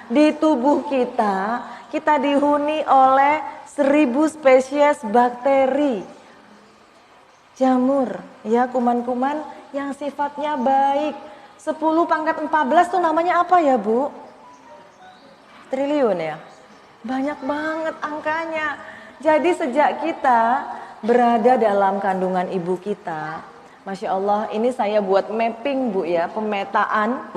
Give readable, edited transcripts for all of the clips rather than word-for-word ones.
Di tubuh kita dihuni oleh 1000 spesies bakteri, jamur, ya kuman-kuman yang sifatnya baik. 10⁻14 tuh namanya apa ya Bu? Triliun ya? Banyak banget angkanya. Jadi sejak kita berada dalam kandungan ibu kita, Masya Allah, ini saya buat mapping Bu ya, pemetaan.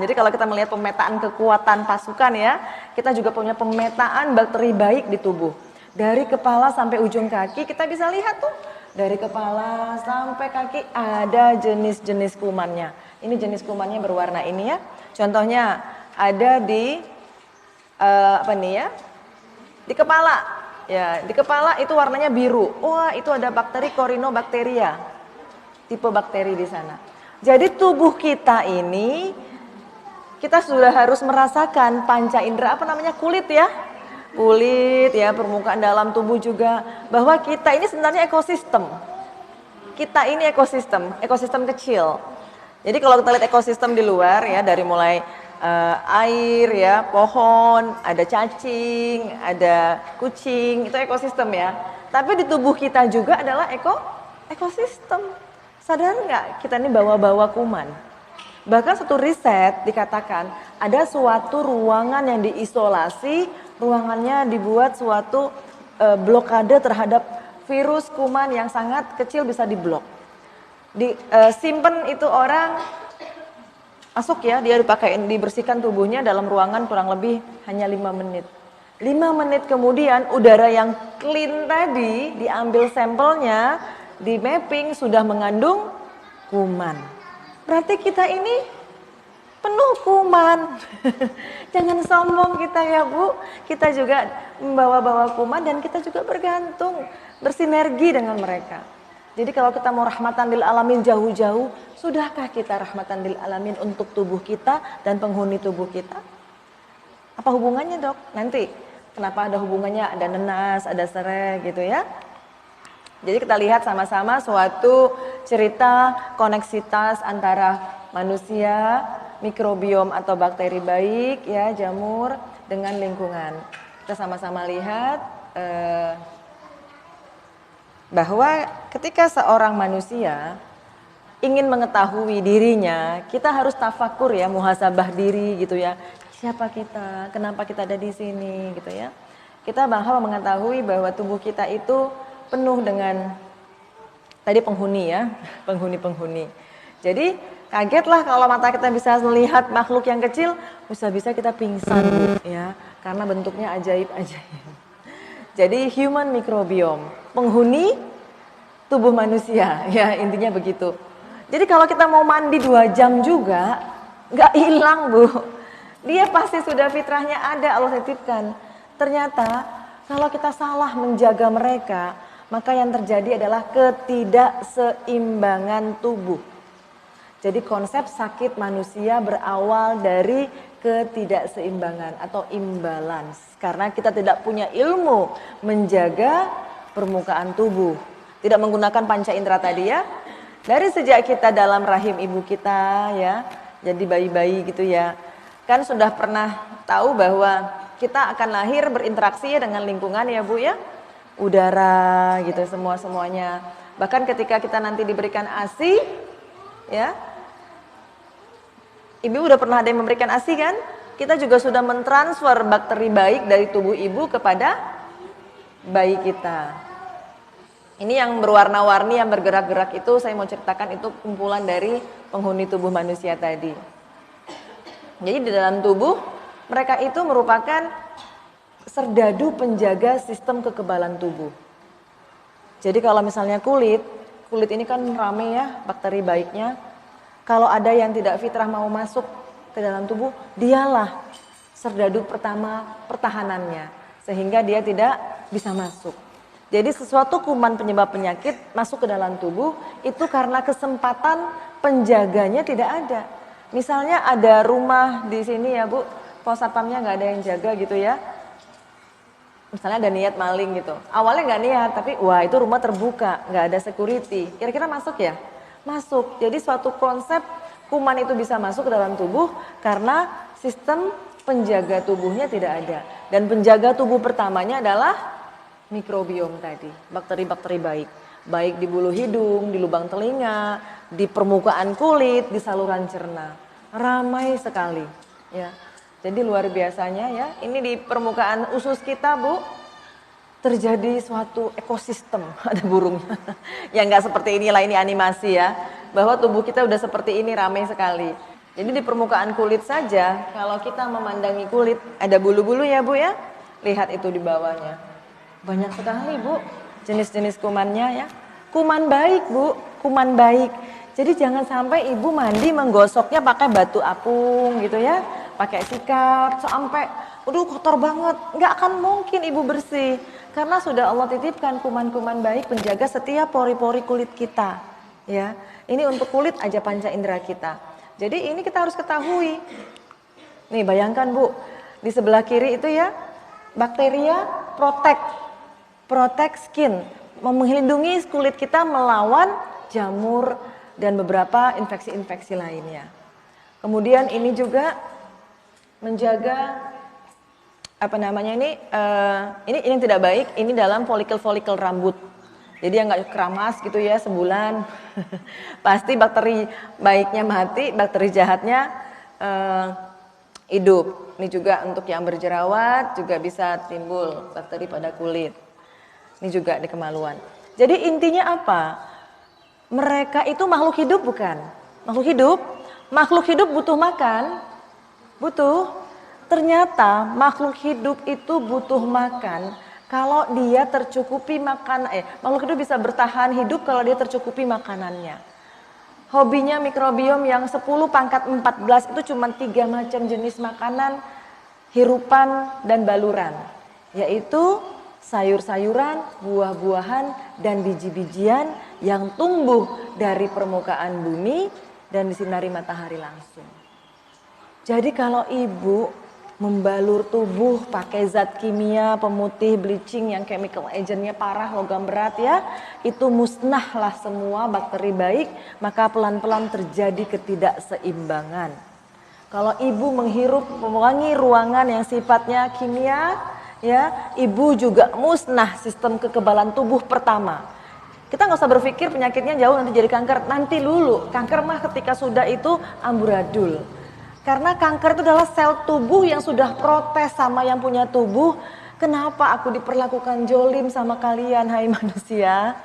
Jadi kalau kita melihat pemetaan kekuatan pasukan ya, kita juga punya pemetaan bakteri baik di tubuh. Dari kepala sampai ujung kaki kita bisa lihat tuh, dari kepala sampai kaki ada jenis-jenis kumannya. Ini jenis kumannya berwarna ini ya. Contohnya ada di apa nih ya? Di kepala. Ya, di kepala itu warnanya biru. Wah, itu ada bakteri Corynebacteria. Tipe bakteri di sana. Jadi tubuh kita ini kita sudah harus merasakan panca indera, apa namanya, kulit ya. Kulit ya, permukaan dalam tubuh juga, bahwa kita ini sebenarnya ekosistem. Kita ini ekosistem kecil. Jadi kalau kita lihat ekosistem di luar ya, dari mulai air ya, pohon, ada cacing, ada kucing, itu ekosistem ya. Tapi di tubuh kita juga adalah ekosistem. Sadar nggak kita ini bawa-bawa kuman? Bahkan satu riset dikatakan ada suatu ruangan yang diisolasi, ruangannya dibuat suatu blokade terhadap virus kuman yang sangat kecil, bisa diblok. Simpen itu orang masuk ya, dia dibersihkan tubuhnya dalam ruangan kurang lebih hanya 5 menit. 5 menit kemudian udara yang clean tadi diambil sampelnya, di mapping sudah mengandung kuman. Berarti kita ini penuh kuman. Jangan sombong kita ya Bu. Kita juga membawa-bawa kuman dan kita juga bergantung, bersinergi dengan mereka. Jadi kalau kita mau rahmatan lil alamin jauh-jauh, sudahkah kita rahmatan lil alamin untuk tubuh kita dan penghuni tubuh kita? Apa hubungannya Dok? Nanti kenapa ada hubungannya, ada nenas, ada serai gitu ya? Jadi kita lihat sama-sama suatu cerita koneksitas antara manusia, mikrobiom atau bakteri baik ya, jamur, dengan lingkungan. Kita sama-sama lihat bahwa ketika seorang manusia ingin mengetahui dirinya, kita harus tafakur ya, muhasabah diri gitu ya. Siapa kita? Kenapa kita ada di sini gitu ya? Kita bahwa mengetahui bahwa tubuh kita itu penuh dengan tadi penghuni ya, penghuni. Jadi kagetlah kalau mata kita bisa melihat makhluk yang kecil, bisa-bisa kita pingsan Bu ya, karena bentuknya ajaib-ajaib. Jadi human microbiome, penghuni tubuh manusia ya, intinya begitu. Jadi kalau kita mau mandi 2 jam juga nggak hilang Bu. Dia pasti sudah fitrahnya ada, Allah titipkan. Ternyata kalau kita salah menjaga mereka, maka yang terjadi adalah ketidakseimbangan tubuh. Jadi konsep sakit manusia berawal dari ketidakseimbangan atau imbalance. Karena kita tidak punya ilmu menjaga permukaan tubuh. Tidak menggunakan panca indera tadi ya. Dari sejak kita dalam rahim ibu kita ya, jadi bayi-bayi gitu ya. Kan sudah pernah tahu bahwa kita akan lahir berinteraksi ya dengan lingkungan ya Bu ya. Udara gitu semuanya. Bahkan ketika kita nanti diberikan ASI ya, ibu udah pernah ada yang memberikan ASI kan? Kita juga sudah mentransfer bakteri baik dari tubuh ibu kepada bayi kita. Ini yang berwarna-warni, yang bergerak-gerak itu saya mau ceritakan, itu kumpulan dari penghuni tubuh manusia tadi. Jadi di dalam tubuh mereka itu merupakan serdadu penjaga sistem kekebalan tubuh. Jadi kalau misalnya kulit ini kan rame ya bakteri baiknya. Kalau ada yang tidak fitrah mau masuk ke dalam tubuh, dialah serdadu pertama pertahanannya, sehingga dia tidak bisa masuk. Jadi sesuatu kuman penyebab penyakit masuk ke dalam tubuh itu karena kesempatan penjaganya tidak ada. Misalnya ada rumah di sini ya Bu, pos satpamnya nggak ada yang jaga gitu ya. Misalnya ada niat maling gitu, awalnya nggak niat, tapi wah itu rumah terbuka, nggak ada security, kira-kira masuk ya? Masuk. Jadi suatu konsep kuman itu bisa masuk ke dalam tubuh karena sistem penjaga tubuhnya tidak ada. Dan penjaga tubuh pertamanya adalah mikrobiom tadi, bakteri-bakteri baik. Baik di bulu hidung, di lubang telinga, di permukaan kulit, di saluran cerna. Ramai sekali ya. Jadi luar biasanya ya, ini di permukaan usus kita Bu, terjadi suatu ekosistem, ada burungnya. Ya nggak seperti inilah, ini animasi ya. Bahwa tubuh kita udah seperti ini, ramai sekali. Jadi di permukaan kulit saja, kalau kita memandangi kulit, ada bulu-bulu ya Bu ya. Lihat itu di bawahnya. Banyak sekali Bu, jenis-jenis kumannya ya. Kuman baik Bu, kuman baik. Jadi jangan sampai ibu mandi menggosoknya pakai batu apung gitu ya. Pakai sikat sampai, aduh kotor banget. Nggak akan mungkin ibu bersih. Karena sudah Allah titipkan kuman-kuman baik penjaga setiap pori-pori kulit kita. Ya, ini untuk kulit aja panca indera kita. Jadi ini kita harus ketahui. Nih bayangkan Bu, di sebelah kiri itu ya, bakteria protect skin, melindungi kulit kita melawan jamur dan beberapa infeksi-infeksi lainnya. Kemudian ini juga menjaga ini yang tidak baik, ini dalam folikel rambut. Jadi yang nggak keramas gitu ya sebulan, pasti bakteri baiknya mati, bakteri jahatnya hidup. Ini juga untuk yang berjerawat juga bisa timbul bakteri pada kulit. Ini juga di kemaluan. Jadi intinya apa? Mereka itu makhluk hidup bukan? Makhluk hidup butuh makan, butuh. Ternyata makhluk hidup itu butuh makan kalau dia tercukupi makhluk hidup bisa bertahan hidup kalau dia tercukupi makanannya. Hobinya mikrobiom yang 10 pangkat 14 itu cuma 3 macam jenis makanan, hirupan dan baluran. Yaitu sayur-sayuran, buah-buahan dan biji-bijian yang tumbuh dari permukaan bumi dan disinari matahari langsung. Jadi kalau ibu membalur tubuh pakai zat kimia, pemutih, bleaching yang chemical agentnya parah, logam berat ya, itu musnahlah semua bakteri baik, maka pelan-pelan terjadi ketidakseimbangan. Kalau ibu menghirup mewangi ruangan yang sifatnya kimia, ya, ibu juga musnah sistem kekebalan tubuh pertama. Kita nggak usah berpikir penyakitnya jauh nanti jadi kanker, nanti dulu. Kanker mah ketika sudah itu amburadul. Karena kanker itu adalah sel tubuh yang sudah protes sama yang punya tubuh. Kenapa aku diperlakukan jolim sama kalian, hai manusia?